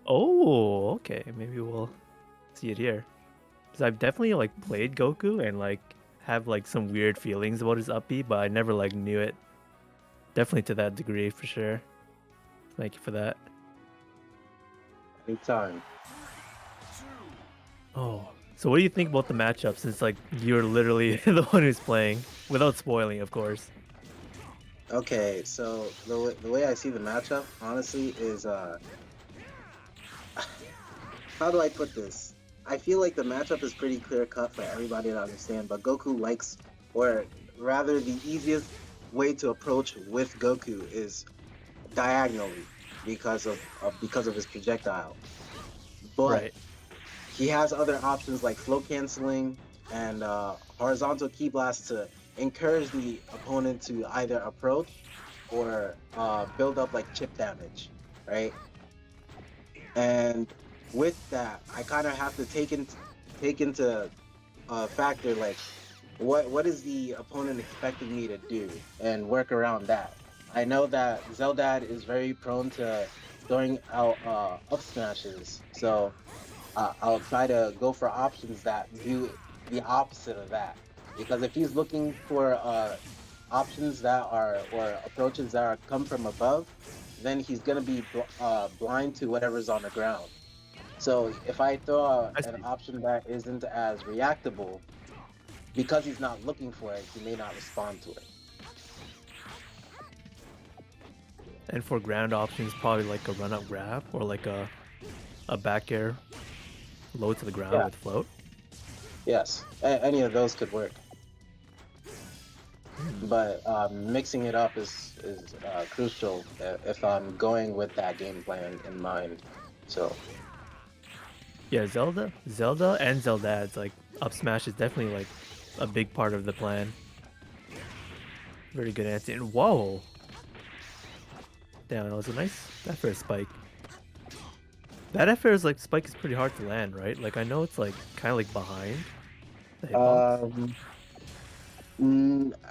Oh, okay. Maybe we'll see it here. Because I've definitely like played Goku and like have like some weird feelings about his up B, but I never like knew it. Definitely to that degree for sure. Thank you for that. Anytime. Oh, so what do you think about the matchup? Since like you're literally the one who's playing, without spoiling, of course. Okay, so the way I see the matchup, honestly, is how do I put this? I feel like the matchup is pretty clear cut for everybody to understand, but Goku likes, or rather, the easiest way to approach with Goku is diagonally because of his projectile. But Right. he has other options like flow canceling and horizontal key blast to encourage the opponent to either approach or build up like chip damage, right? And with that, I kind of have to take into factor like what is the opponent expecting me to do and work around that. I know that Zeldad is very prone to throwing out up smashes, so I'll try to go for options that do the opposite of that. Because if he's looking for options that are or approaches that are come from above, then he's gonna be blind to whatever's on the ground. So if I throw I an see. option that isn't as reactable, because he's not looking for it, he may not respond to it. And for ground options, probably like a run up grab or like a back air low to the ground Yeah, with float. yes, any of those could work. But mixing it up is crucial if I'm going with that game plan in mind. So Yeah, Zelda and Zeldad's like up smash is definitely like a big part of the plan. Very good answer. And whoa, damn, that was a nice that first spike. That F air is like spike is pretty hard to land, right? Like I know it's like kind of like behind the hitbox. um,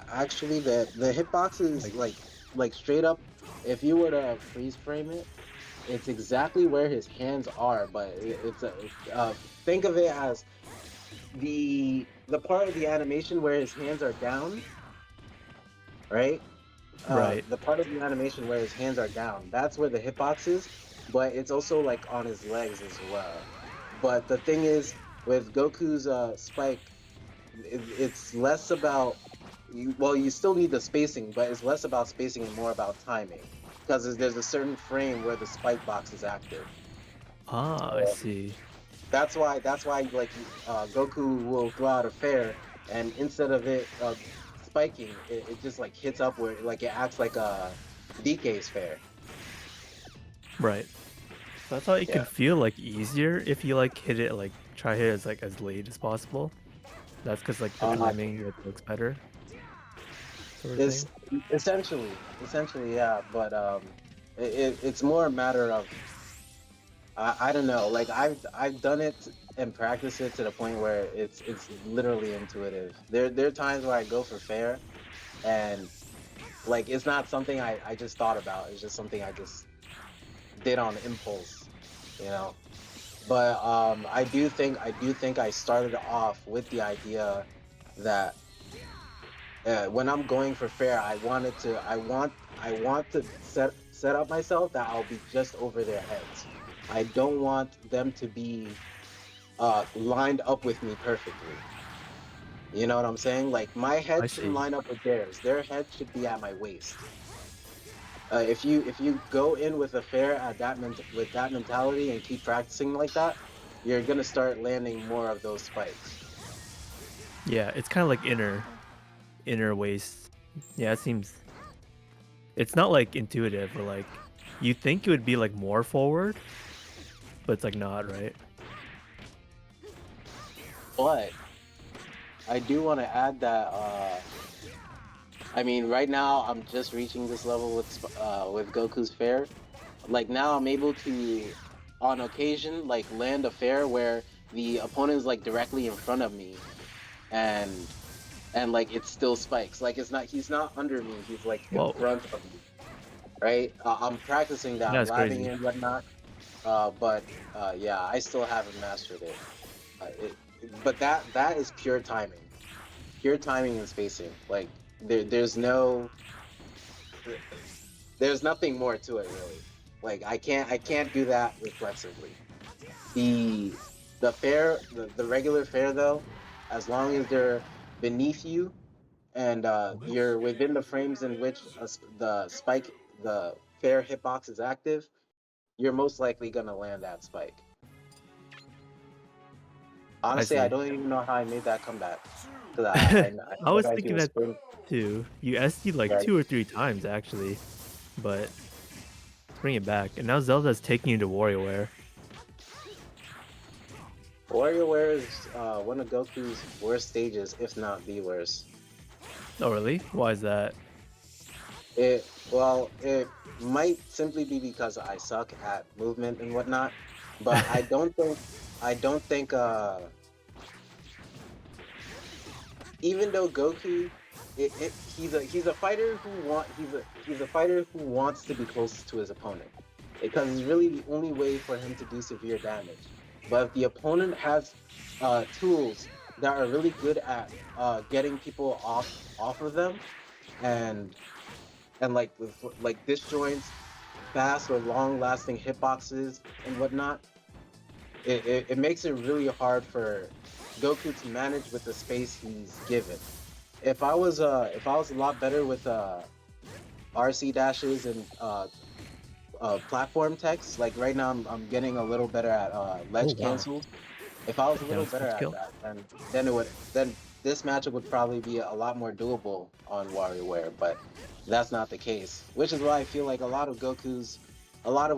actually, the hitbox is Like like straight up. If you were to freeze frame it, it's exactly where his hands are, but it's a think of it as the part of the animation where his hands are down, right? right. The part of the animation where his hands are down, that's where the hitbox is, but it's also like on his legs as well. But the thing is, with Goku's spike, it's less about well, you still need the spacing, but it's less about spacing and more about timing. Because there's a certain frame where the spike box is active. Ah, I see. That's why like Goku will throw out a fair, and instead of it spiking, it just like hits up where like it acts like a DK's fair. Right. So I thought it Yeah. could feel like easier if you like hit it like try hit it as like as late as possible. That's because like the Uh, timing it looks better, sort of it's thing. essentially yeah, but it's more a matter of I don't know, like I've done it and practiced it to the point where it's literally intuitive. There are times where I go for fair and like it's not something I just thought about. It's just something I just did on impulse, you know. But I do think I started off with the idea that when I'm going for fair, I want to set up myself that I'll be just over their heads. I don't want them to be lined up with me perfectly. You know what I'm saying? Like my I head shouldn't see. line up with theirs. Their head should be at my waist. If you go in with a fair at with that mentality and keep practicing like that, you're gonna start landing more of those spikes. Yeah, it's kind of like inner waist. Yeah, it seems it's not like intuitive or like you think it would be like more forward, but it's like not, right? But I do want to add that I mean right now I'm just reaching this level with Goku's fair. Like now I'm able to on occasion like land a fair where the opponent is like directly in front of me and like it still spikes. Like he's not under me, he's like in Whoa, front of me, right? I'm practicing that, I'm that's labbing crazy. and whatnot. But yeah, I still haven't mastered it. But that is pure timing and spacing. Like there's nothing more to it really. Like I can't do that reflexively. The the regular fair though, as long as they're beneath you and you're within the frames in which the fair hitbox is active, you're most likely gonna land that spike. I Honestly, I see. don't even know how I made that comeback because I I know was that I do thinking a that spin. too. You SD'd like Right? 2 or 3 times actually, but bring it back. And now Zelda's taking you to WarioWare. WarioWare is one of Goku's worst stages, if not the worst. Oh really? Why is that? It might simply be because I suck at movement and whatnot, but I don't think even though Goku, he's a fighter who he's a fighter who wants to be closest to his opponent because it's really the only way for him to do severe damage. But if the opponent has tools that are really good at getting people off of them and like like disjoints, fast or long lasting hitboxes and whatnot, it makes it really hard for Goku to manage with the space he's given. If I was a lot better with RC dashes and platform text, like right now I'm getting a little better at Oh ledge wow. cancels. If I was a Down little better smash at kill. that, then this matchup would probably be a lot more doable on WarioWare, but that's not the case. Which is why I feel like a lot of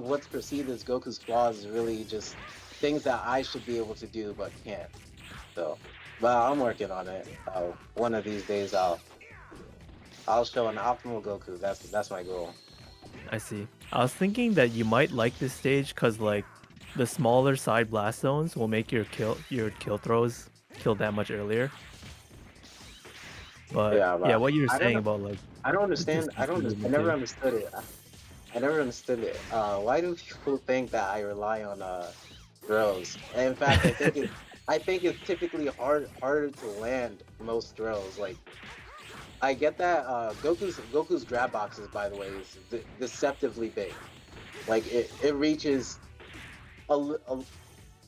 what's perceived as Goku's flaws is really just things that I should be able to do but can't. So, but I'm working on it. One of these days I'll show an optimal Goku. That's my goal. I see. I was thinking that you might like this stage because like the smaller side blast zones will make your kill throws kill that much earlier. But Yeah, yeah, but what you were I don't saying know. about like I don't the understand. distance I movement never too. understood it. I never understood it. Why do people think that I rely on throws? And in fact, I think it's typically harder to land most throws. Like I get that Goku's grab boxes, by the way, is deceptively big. Like it reaches a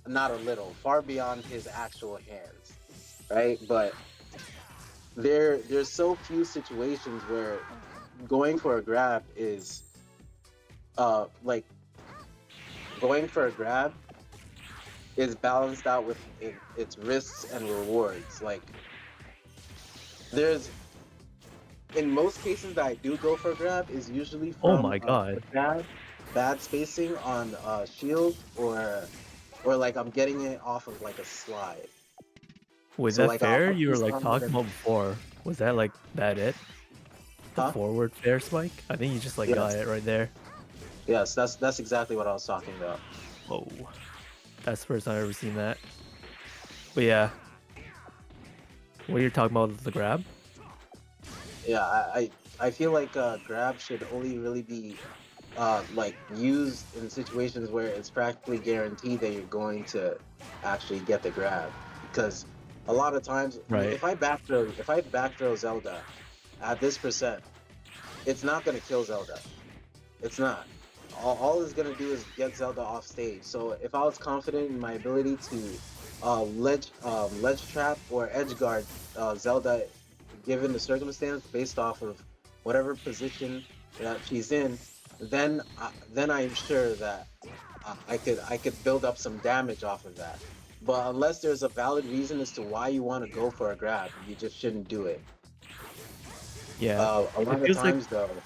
not a little, far beyond his actual hands, right? But there's so few situations where going for a grab is like going for a grab is balanced out with its risks and rewards. Like there's in most cases that I do go for a grab is usually Oh from my god. bad spacing on shield or like I'm getting it off of like a slide. Was So that like fair I'll you do were like something talking and about before? Was that like that it? The huh? forward fair spike? I think you just like got Yes. it right there. Yes, that's exactly what I was talking about. Oh, that's the first time I've ever seen that. But yeah, what you're talking about is the grab? Yeah, I feel like grab should only really be like used in situations where it's practically guaranteed that you're going to actually get the grab. Because a lot of times, Right. if I back throw Zelda at this percent, it's not gonna kill Zelda. It's not. All it's gonna do is get Zelda off stage. So if I was confident in my ability to ledge trap or edge guard Zelda, given the circumstance, based off of whatever position that she's in, then I'm sure that I could build up some damage off of that. But unless there's a valid reason as to why you want to go for a grab, you just shouldn't do it. Yeah. A It lot of feels like times though,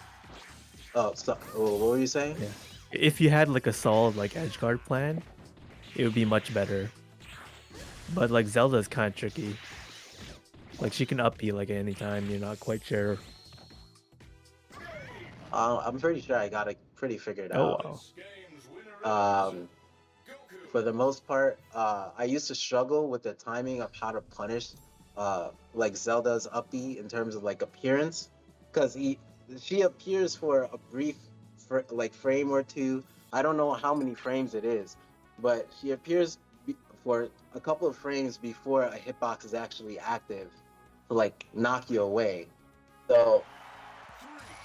what were you saying? yeah. If you had like a solid like edge guard plan, it would be much better. But like Zelda is kind of tricky. Like she can up B like at any time. You're not quite sure. I'm pretty sure I got it pretty figured Oh out. wow. Um, for the most part, I used to struggle with the timing of how to punish like Zelda's up B in terms of like appearance, because he she appears for a brief like frame or two, I don't know how many frames it is, but she appears for a couple of frames before a hitbox is actually active to like knock you away. So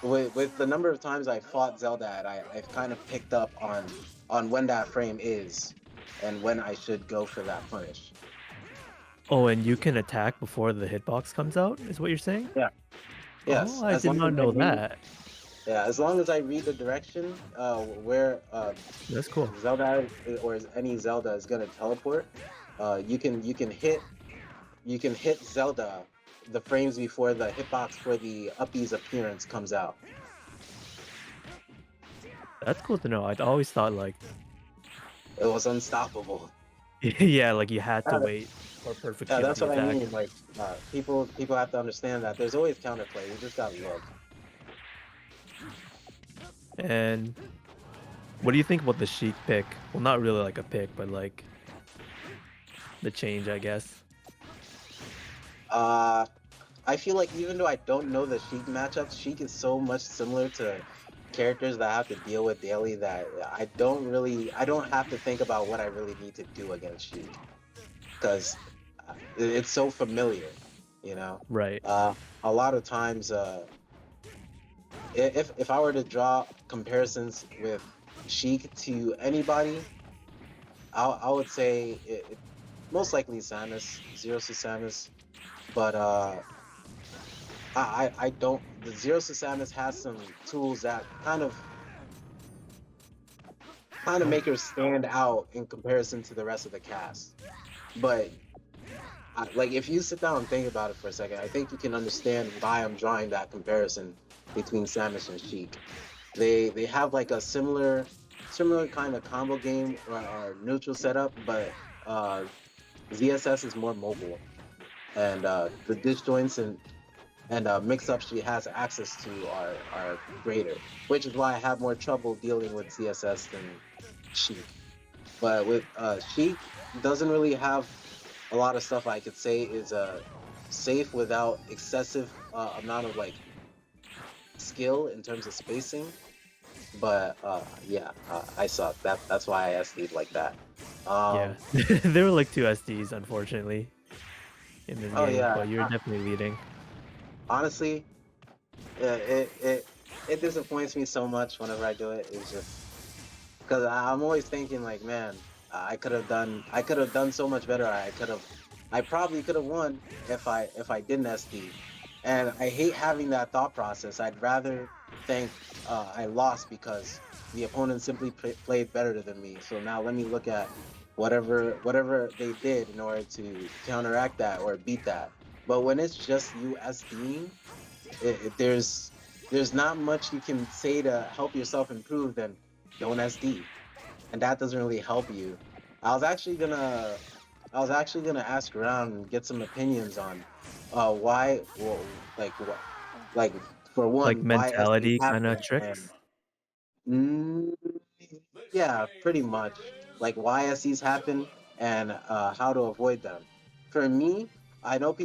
with the number of times I fought Zeldad, I've kind of picked up on when that frame is and when I should go for that punish. Oh, and you can attack before the hitbox comes out, is what you're saying? Yeah. Oh, Yes. I As did long as not I know read, that. yeah, as long as I read the direction where That's cool. Zelda or any Zelda is gonna teleport, you can hit Zelda the frames before the hitbox for the Uppy's appearance comes out. That's cool to know. I'd always thought like, It was unstoppable. yeah, like you had to Yeah, wait for perfect yeah, that's QT what I attack. mean. Like people have to understand that there's always counterplay. You just gotta look. And what do you think about the Sheik pick? Well, not really like a pick, but like the change, I guess. Uh, I feel like even though I don't know the Sheik matchups, Sheik is so much similar to characters that I have to deal with daily that I don't have to think about what I really need to do against Sheik because it's so familiar, you know. Right. Uh, a lot of times, if I were to draw comparisons with Sheik to anybody, I would say most likely Samus, Zero to Samus, but I don't. The Zero to Samus has some tools that kind of make her stand out in comparison to the rest of the cast. But like, if you sit down and think about it for a second, I think you can understand why I'm drawing that comparison between Samus and Sheik. They have like a similar kind of combo game or neutral setup, but ZSS is more mobile, and the disjoints and mix-ups she has access to are greater, which is why I have more trouble dealing with CSS than Sheik. But with Sheik, doesn't really have a lot of stuff I could say is safe without excessive amount of like skill in terms of spacing. But yeah, I suck. That's why I SD'd like that. Yeah. Um, There were like two SDs, unfortunately, in this oh game, yeah, but you're definitely leading. honestly, it it disappoints me so much whenever I do it. It's just because I'm always thinking like, man, I could have done so much better. I probably could have won if I didn't SD. And I hate having that thought process. I'd rather think I lost because the opponent simply played better than me. So now let me look at whatever they did in order to counteract that or beat that. But when it's just you SDing, there's not much you can say to help yourself improve than don't SD, and that doesn't really help you. I was actually gonna I was actually gonna ask around and get some opinions on why well, like for Like one why SDs mentality kind of happen and tricks. mm, yeah, pretty much like why SDs happen and how to avoid them. For me, I know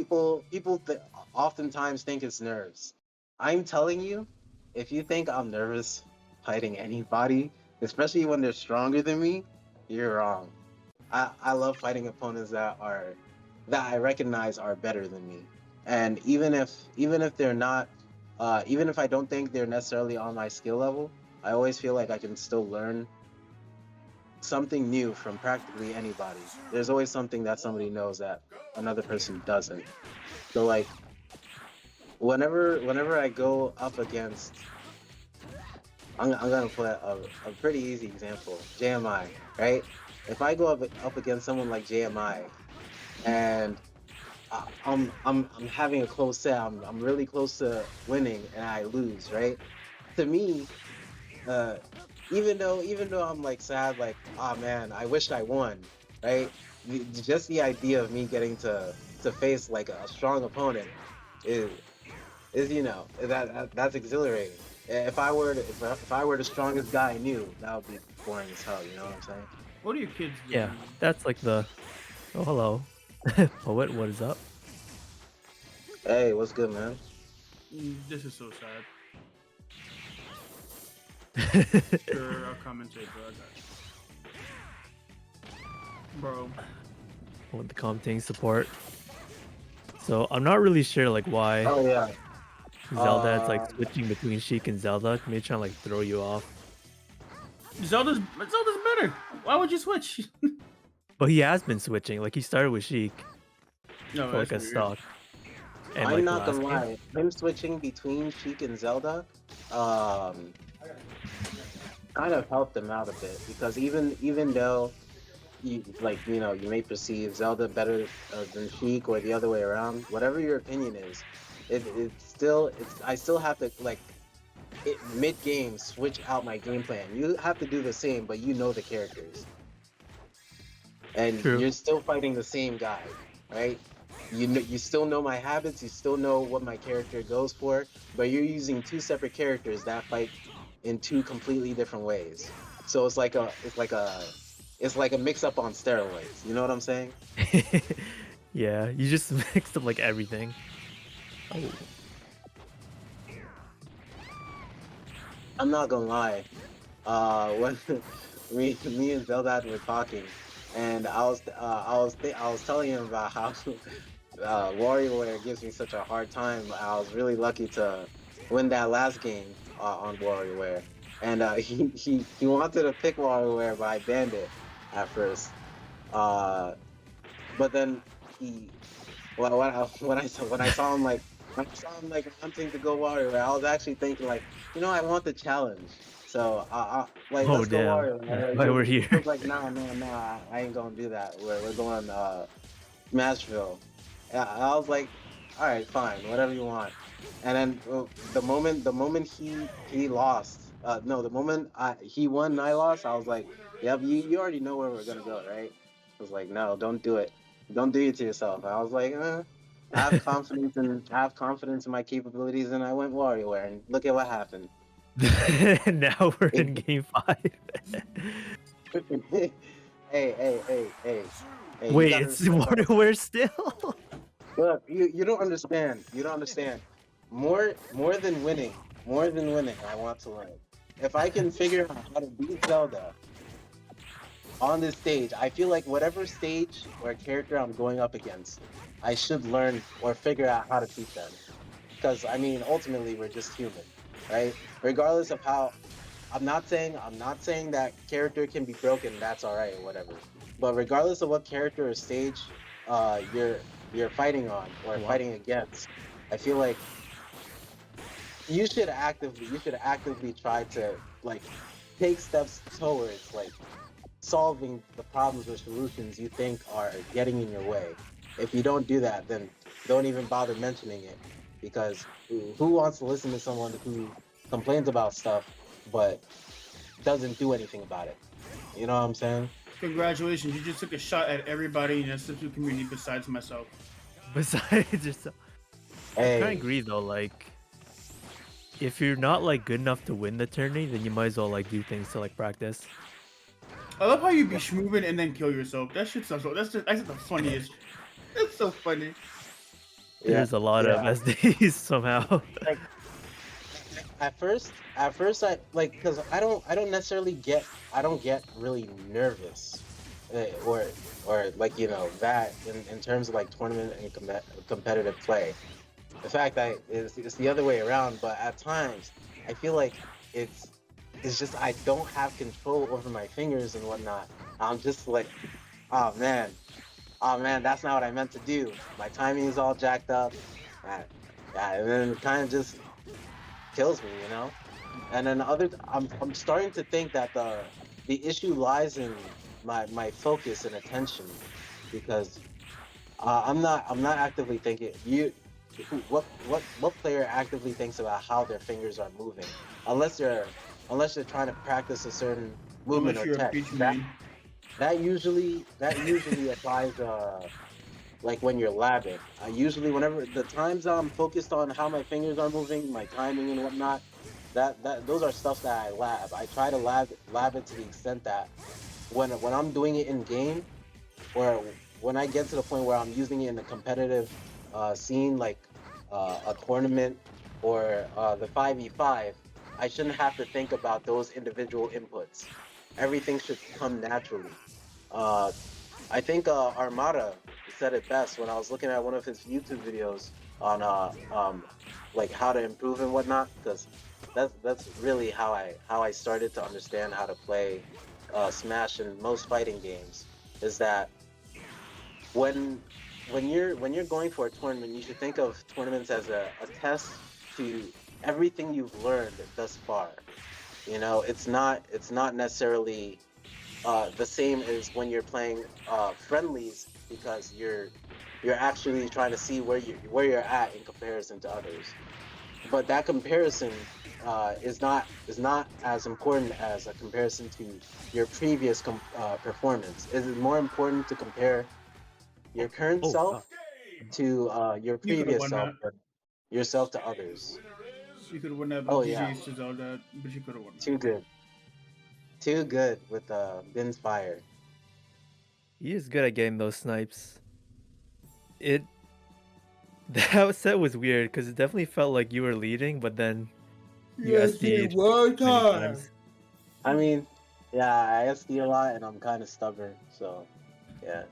oftentimes think it's nerves. I'm telling you, if you think I'm nervous fighting anybody, especially when they're stronger than me, you're wrong. I love fighting opponents that I recognize are better than me. And even if they're not even if I don't think they're necessarily on my skill level, I always feel like I can still learn something new from practically anybody. There's always something that somebody knows that another person doesn't. So like whenever I go up against I'm gonna put a pretty easy example, JMI, right? If I go up against someone like JMI and I'm having a close set, I'm really close to winning and I lose, right? To me, uh even though I'm like sad, like, oh man, I wish I won, right? Just the idea of me getting to face like a strong opponent is that's exhilarating. If I were the strongest guy I knew, that would be boring as hell. You know what I'm saying? What are your kids Yeah, doing? that's like the. Oh, hello, poet. What is up? Hey, what's good, man? This is so sad. Sure, I'll commentate, bro. I got you. Bro. Want the commentating support. So I'm not really sure like why Oh yeah. Zeldad's like Uh, switching between Sheik and Zelda. Maybe trying to like throw you off. Zelda's better. Why would you switch? But he has been switching. Like he started with Sheik No, for that's like a weird. stock. And I'm like the not gonna last game. lie. Him switching between Sheik and Zelda, um, kind of helped him out a bit because even though you you may perceive Zelda better than Sheik or the other way around, whatever your opinion is, it's I still have to mid game switch out my game plan. You have to do the same, but you know the characters, and True. you're still fighting the same guy, right? You still know my habits, you still know what my character goes for, but you're using two separate characters that fight in two completely different ways. So it's like a mix up on steroids. You know what I'm saying? Yeah, you just mixed up like everything. Oh. I'm not gonna lie. When me and Zeldad were talking, and I was telling him about how WarioWare gives me such a hard time. I was really lucky to win that last game on WarioWare, and he wanted to pick WarioWare, but I banned it at first. Uh, but then he when I saw him when I saw him like wanting to go WarioWare, I was actually thinking like, I want the challenge. So like Oh let's go damn. That's WarioWare. why we're He here. was like, nah, I ain't gonna do that. We're going Smashville. Yeah, I was like, all right, fine, whatever you want. And then the moment he lost, no, the moment he won and I lost, I was like, yep, you already know where we're gonna go, right? I was like, no, don't do it, don't do it to yourself. I was like, I have confidence in my capabilities, and I went WarioWare, and look at what happened. Now we're in game 5. Hey, you Wait, gotta it's respect what I said. WarioWare still? Look, you don't understand. You don't understand. More than winning, I want to learn. If I can figure out how to beat Zelda on this stage, I feel like whatever stage or character I'm going up against, I should learn or figure out how to beat them. Because I mean, ultimately, we're just human, right? Regardless of how, I'm not saying that character can be broken. That's all right or whatever. But regardless of what character or stage you're fighting on or Oh, wow. fighting against, I feel like you should actively try to like take steps towards like solving the problems or solutions you think are getting in your way. If you don't do that, then don't even bother mentioning it, because who wants to listen to someone who complains about stuff but doesn't do anything about it? You know what I'm saying? Congratulations, you just took a shot at everybody in the SSF2 community besides myself. Besides yourself. I kind of Hey, agree though, like if you're not like good enough to win the tourney, then you might as well like do things to like practice. I love how you be schmoovin' and then kill yourself. That shit's so. That's the funniest. It's so funny. yeah, There's a lot of yeah. SDs somehow. Like at first I like because I don't necessarily I don't get really nervous, or like that in terms of like tournament and competitive play. The fact that it's the other way around, but at times I feel like it's it's just I don't have control over my fingers and whatnot. I'm just like, oh man, oh man, that's not what I meant to do. My timing is all jacked up. Uh, yeah, and then it kind of just kills me, you know. And then I'm starting to think that the issue lies in my focus and attention, because I'm not actively thinking. What player actively thinks about how their fingers are moving, unless they're trying to practice a certain movement Unless or you're a tech. peach main. That usually applies like when you're labbing. I usually, whenever the times I'm focused on how my fingers are moving, my timing and whatnot, that those are stuff that I lab. I try to lab it to the extent that when I'm doing it in game, or when I get to the point where I'm using it in a competitive scene, like a tournament or the 5v5, I shouldn't have to think about those individual inputs. Everything should come naturally. Uh, I think Armada said it best when I was looking at one of his YouTube videos on like how to improve and whatnot, because that's really how I started to understand how to play Smash and most fighting games. Is that when when you're going for a tournament, you should think of tournaments as a test to everything you've learned thus far. You know, it's not necessarily the same as when you're playing friendlies, because you're actually trying to see where you're at in comparison to others. But that comparison is not as important as a comparison to your previous performance. It is more important to compare your current Oh, God. self to your You could have previous won self, that. but yourself to others. You could have won that, but Oh yeah, GG's to Zeldad. But you could have won too that. good, too good with Bin's fire. He is good at getting those snipes. It that set was weird because it definitely felt like you were leading, but then you Yes, it SD'd one many time. times. I mean, yeah, I SD a lot and I'm kind of stubborn, so yeah.